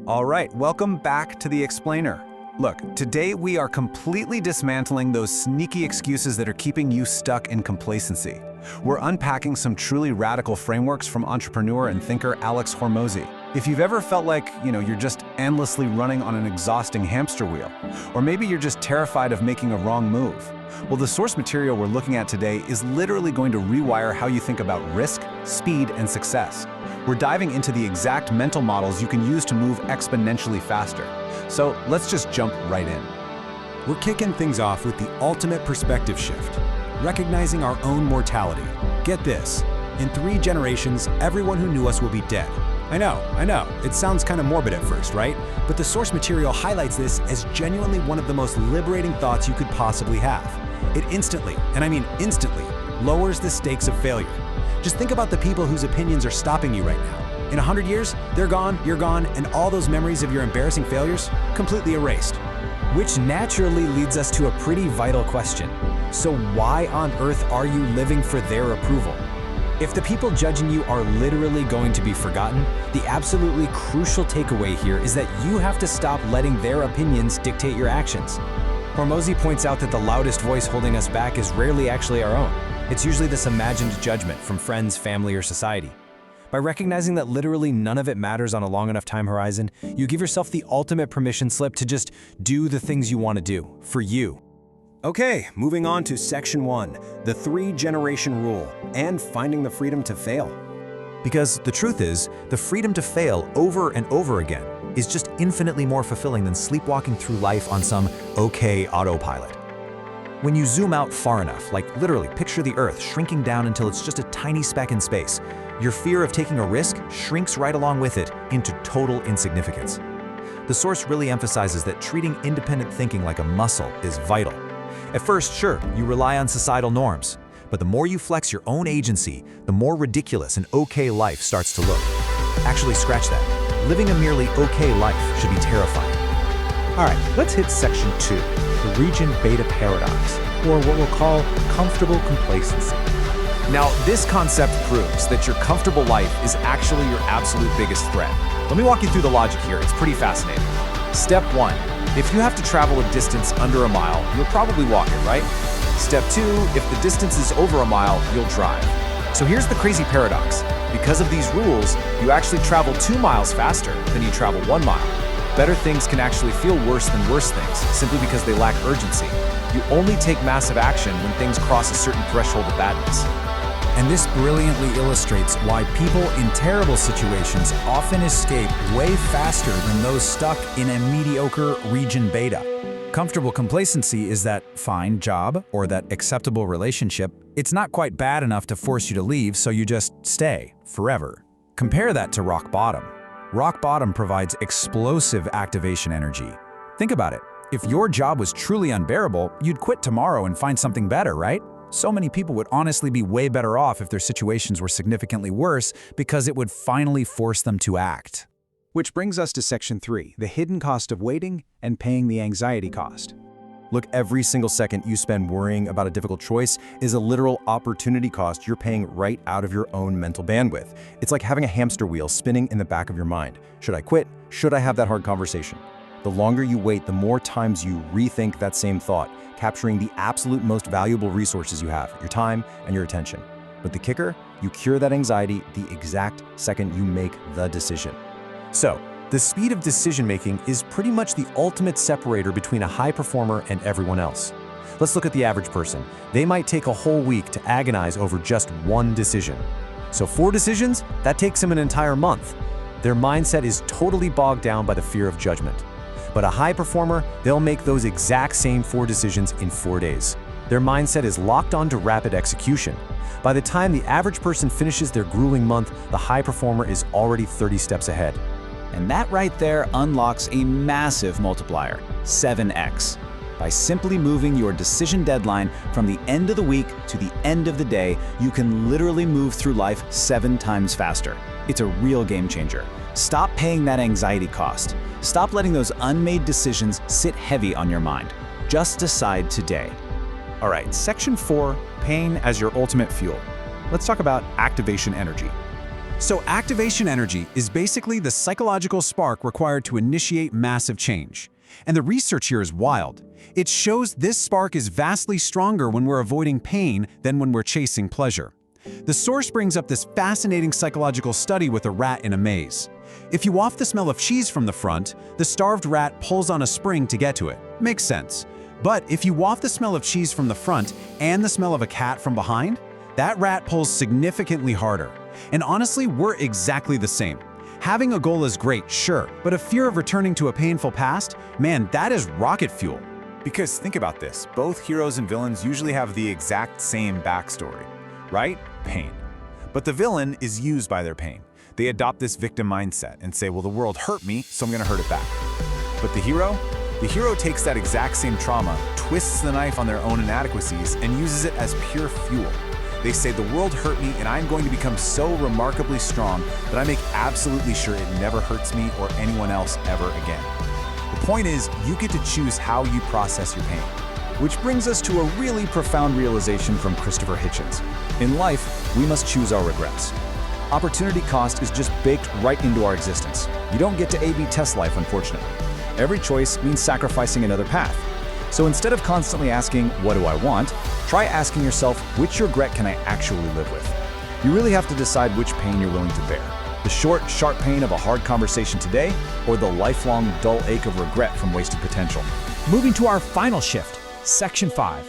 All right, welcome back to The Explainer. Look, today we are completely dismantling those sneaky excuses that are keeping you stuck in complacency. We're unpacking some truly radical frameworks from entrepreneur and thinker Alex Hormozi. If you've ever felt like, you're just endlessly running on an exhausting hamster wheel, or maybe you're just terrified of making a wrong move, well, the source material we're looking at today is literally going to rewire how you think about risk, speed, and success. We're diving into the exact mental models you can use to move exponentially faster. So let's just jump right in. We're kicking things off with the ultimate perspective shift, recognizing our own mortality. Get this, in 3 generations, everyone who knew us will be dead. I know, it sounds kind of morbid at first, right? But the source material highlights this as genuinely one of the most liberating thoughts you could possibly have. It instantly, and I mean instantly, lowers the stakes of failure. Just think about the people whose opinions are stopping you right now. In 100 years, they're gone, you're gone, and all those memories of your embarrassing failures, completely erased. Which naturally leads us to a pretty vital question. So why on earth are you living for their approval? If the people judging you are literally going to be forgotten, the absolutely crucial takeaway here is that you have to stop letting their opinions dictate your actions. Hormozi points out that the loudest voice holding us back is rarely actually our own. It's usually this imagined judgment from friends, family, or society. By recognizing that literally none of it matters on a long enough time horizon, you give yourself the ultimate permission slip to just do the things you want to do, for you. Okay, moving on to Section 1, the 3-generation rule, and finding the freedom to fail. Because the truth is, the freedom to fail over and over again is just infinitely more fulfilling than sleepwalking through life on some okay autopilot. When you zoom out far enough, like literally picture the Earth shrinking down until it's just a tiny speck in space, your fear of taking a risk shrinks right along with it into total insignificance. The source really emphasizes that treating independent thinking like a muscle is vital. At first, sure, you rely on societal norms, but the more you flex your own agency, the more ridiculous an okay life starts to look. Actually, scratch that. Living a merely okay life should be terrifying. All right, let's hit Section 2, the region beta paradox, or what we'll call comfortable complacency. Now, this concept proves that your comfortable life is actually your absolute biggest threat. Let me walk you through the logic here. It's pretty fascinating. Step 1. If you have to travel a distance under a mile, you'll probably walk it, right? Step 2. If the distance is over a mile, you'll drive. So here's the crazy paradox. Because of these rules, you actually travel 2 miles faster than you travel 1 mile. Better things can actually feel worse than worse things, simply because they lack urgency. You only take massive action when things cross a certain threshold of badness. And this brilliantly illustrates why people in terrible situations often escape way faster than those stuck in a mediocre region beta. Comfortable complacency is that fine job or that acceptable relationship. It's not quite bad enough to force you to leave, so you just stay forever. Compare that to rock bottom. Rock bottom provides explosive activation energy. Think about it. If your job was truly unbearable, you'd quit tomorrow and find something better, right? So many people would honestly be way better off if their situations were significantly worse because it would finally force them to act. Which brings us to Section 3, the hidden cost of waiting and paying the anxiety cost. Look, every single second you spend worrying about a difficult choice is a literal opportunity cost you're paying right out of your own mental bandwidth. It's like having a hamster wheel spinning in the back of your mind. Should I quit? Should I have that hard conversation? The longer you wait, the more times you rethink that same thought, capturing the absolute most valuable resources you have, your time and your attention. But the kicker, you cure that anxiety the exact second you make the decision. So, the speed of decision-making is pretty much the ultimate separator between a high performer and everyone else. Let's look at the average person. They might take a whole week to agonize over just one decision. So 4 decisions, that takes them an entire month. Their mindset is totally bogged down by the fear of judgment. But a high performer, they'll make those exact same 4 decisions in 4 days. Their mindset is locked on to rapid execution. By the time the average person finishes their grueling month, the high performer is already 30 steps ahead. And that right there unlocks a massive multiplier, 7x. By simply moving your decision deadline from the end of the week to the end of the day, you can literally move through life 7 times faster. It's a real game changer. Stop paying that anxiety cost. Stop letting those unmade decisions sit heavy on your mind. Just decide today. All right, Section 4, pain as your ultimate fuel. Let's talk about activation energy. So activation energy is basically the psychological spark required to initiate massive change. And the research here is wild. It shows this spark is vastly stronger when we're avoiding pain than when we're chasing pleasure. The source brings up this fascinating psychological study with a rat in a maze. If you waft the smell of cheese from the front, the starved rat pulls on a spring to get to it. Makes sense. But if you waft the smell of cheese from the front and the smell of a cat from behind, that rat pulls significantly harder. And honestly, we're exactly the same. Having a goal is great, sure, but a fear of returning to a painful past, man, that is rocket fuel. Because think about this, both heroes and villains usually have the exact same backstory, right? Pain. But the villain is used by their pain. They adopt this victim mindset and say, well, the world hurt me, so I'm gonna hurt it back. But the hero takes that exact same trauma, twists the knife on their own inadequacies, and uses it as pure fuel. They say, the world hurt me and I'm going to become so remarkably strong that I make absolutely sure it never hurts me or anyone else ever again. The point is, you get to choose how you process your pain. Which brings us to a really profound realization from Christopher Hitchens. In life, we must choose our regrets. Opportunity cost is just baked right into our existence. You don't get to A/B test life, unfortunately. Every choice means sacrificing another path. So instead of constantly asking, what do I want? Try asking yourself, which regret can I actually live with? You really have to decide which pain you're willing to bear. The short, sharp pain of a hard conversation today, or the lifelong, dull ache of regret from wasted potential. Moving to our final shift, Section 5,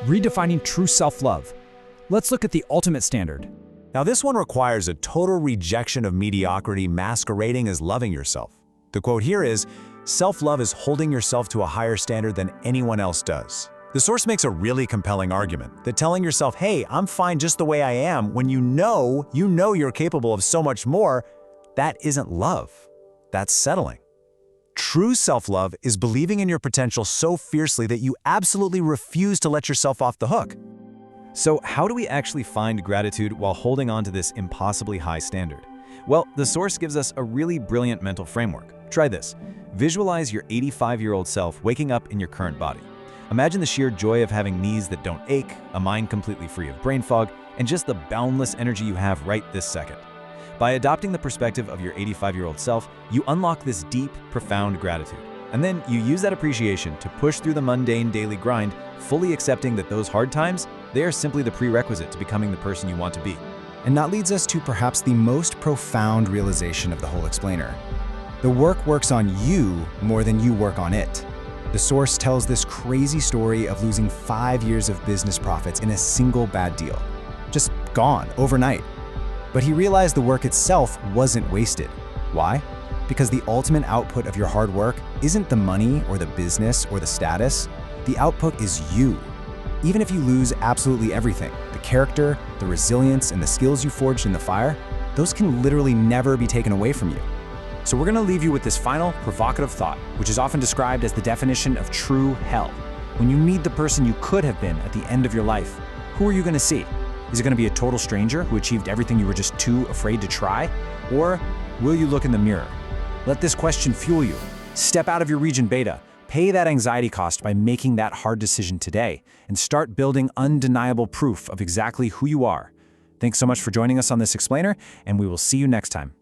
redefining true self-love. Let's look at the ultimate standard. Now this one requires a total rejection of mediocrity masquerading as loving yourself. The quote here is, self-love is holding yourself to a higher standard than anyone else does. The source makes a really compelling argument that telling yourself, hey, I'm fine just the way I am, when you know you're capable of so much more, that isn't love. That's settling. True self-love is believing in your potential so fiercely that you absolutely refuse to let yourself off the hook. So how do we actually find gratitude while holding on to this impossibly high standard? Well, the source gives us a really brilliant mental framework. Try this. Visualize your 85-year-old self waking up in your current body. Imagine the sheer joy of having knees that don't ache, a mind completely free of brain fog, and just the boundless energy you have right this second. By adopting the perspective of your 85-year-old self, you unlock this deep, profound gratitude. And then you use that appreciation to push through the mundane daily grind, fully accepting that those hard times, they are simply the prerequisite to becoming the person you want to be. And that leads us to perhaps the most profound realization of the whole explainer. The work works on you more than you work on it. The source tells this crazy story of losing 5 years of business profits in a single bad deal. Just gone overnight. But he realized the work itself wasn't wasted. Why? Because the ultimate output of your hard work isn't the money or the business or the status. The output is you. Even if you lose absolutely everything, the character, the resilience, and the skills you forged in the fire, those can literally never be taken away from you. So we're going to leave you with this final provocative thought, which is often described as the definition of true hell. When you meet the person you could have been at the end of your life, who are you going to see? Is it going to be a total stranger who achieved everything you were just too afraid to try? Or will you look in the mirror? Let this question fuel you. Step out of your region beta. Pay that anxiety cost by making that hard decision today and start building undeniable proof of exactly who you are. Thanks so much for joining us on this explainer, and we will see you next time.